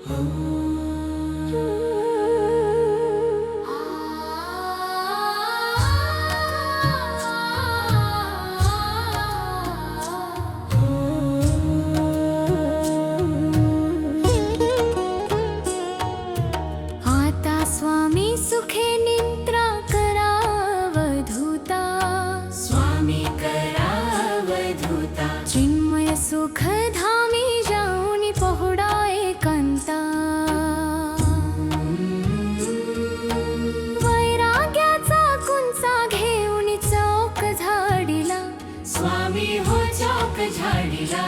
आता स्वामी सुखे निद्रा करावधूता, स्वामी करावधूता, चिन्मय सुख धामी जाऊनी पहुडा एकांता। वैराग्याचा कुंचा घेऊन चौक झाडीला, स्वामी हो चौक झाडीला,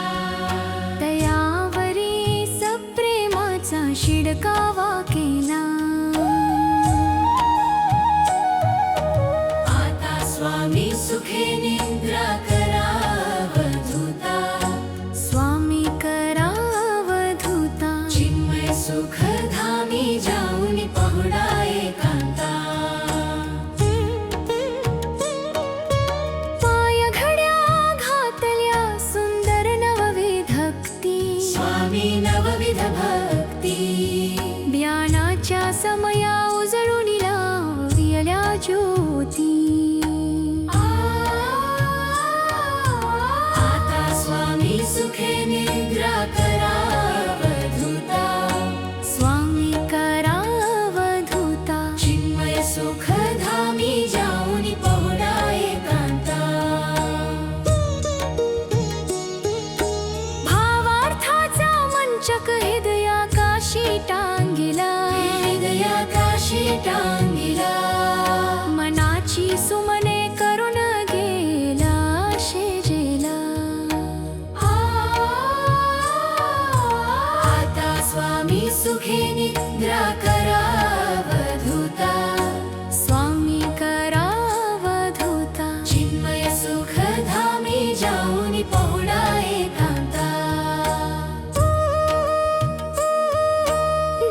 तयावरी सप्रेमाचा शिडकावा केला। आता स्वामी सुखे निद्रा करावधूता, स्वामी करावधूता, चिन्मय सुख धामी जाऊन पहुडा एकांता। पाय घड्या घातल्या सुंदर नवविधक्ती, स्वामी नवविध भक्ती, ज्ञानाच्या समया उजळून लावल्या ज्योती। आता स्वामी सुखे निद्रा करावधूता, स्वामी करावधूता, चिन्मय सुख धामी जाऊन पहुडा एकांता। भावार्थाचा मंचक हृदयाकाशी टांगिला, हृदयाकाशी टांगिला, मनाची सुमने करून गेला शेजेला। आता स्वामी सुखे निद्रा करावधूता, स्वामी करावधूता, चिन्मय सुख धामी जाऊन पहुडा एकांता।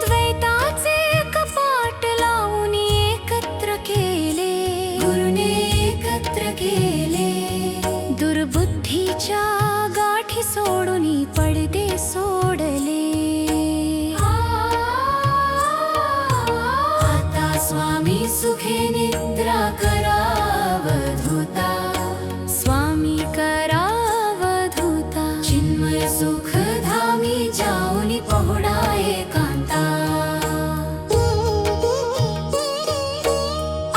द्वैताचे कपाट लावून एकत्र केले, गुरुने एकत्र केले, दुर्बुद्धीच्या गाठी सोडून पडदे सोडले। आता स्वामी सुखे निद्रा करावधूता, स्वामी करावधूता, चिन्मय सुख धामी जाऊन पहुडा एकांता।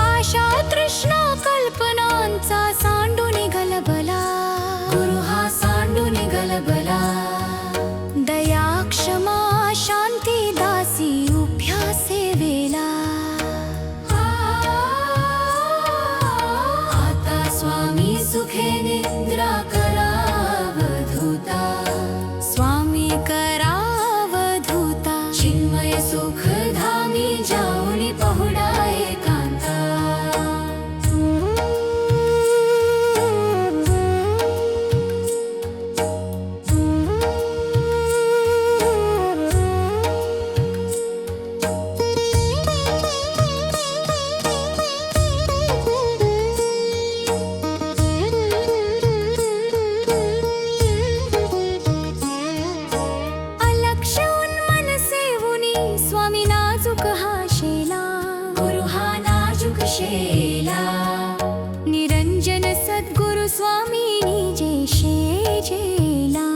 आशा तृष्णा कल्पनांचा सांडून गलबला, गुरु हा सांडून गलबला, दया क्षमा शांती दासी उभ्या सेवेला। आता स्वामी सुखे निद्रा करावधूता, स्वामी करावधूता, चिन्मय सुख धामी जाऊन पहुडा एकांता। अलक्ष्य उन्मन सेवुनी स्वामी नाजूक हाशेला, गुरु हा नाजूक शेला, निरंजन सद्गुरु स्वामी निजे शेजेला।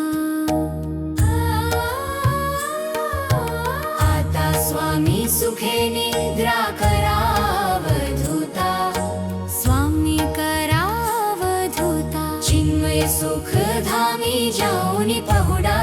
आता स्वामी सुखे निद्रा करावधूता, स्वामी करावधूता, चिन्मय सुख धामी जाऊन पहुडा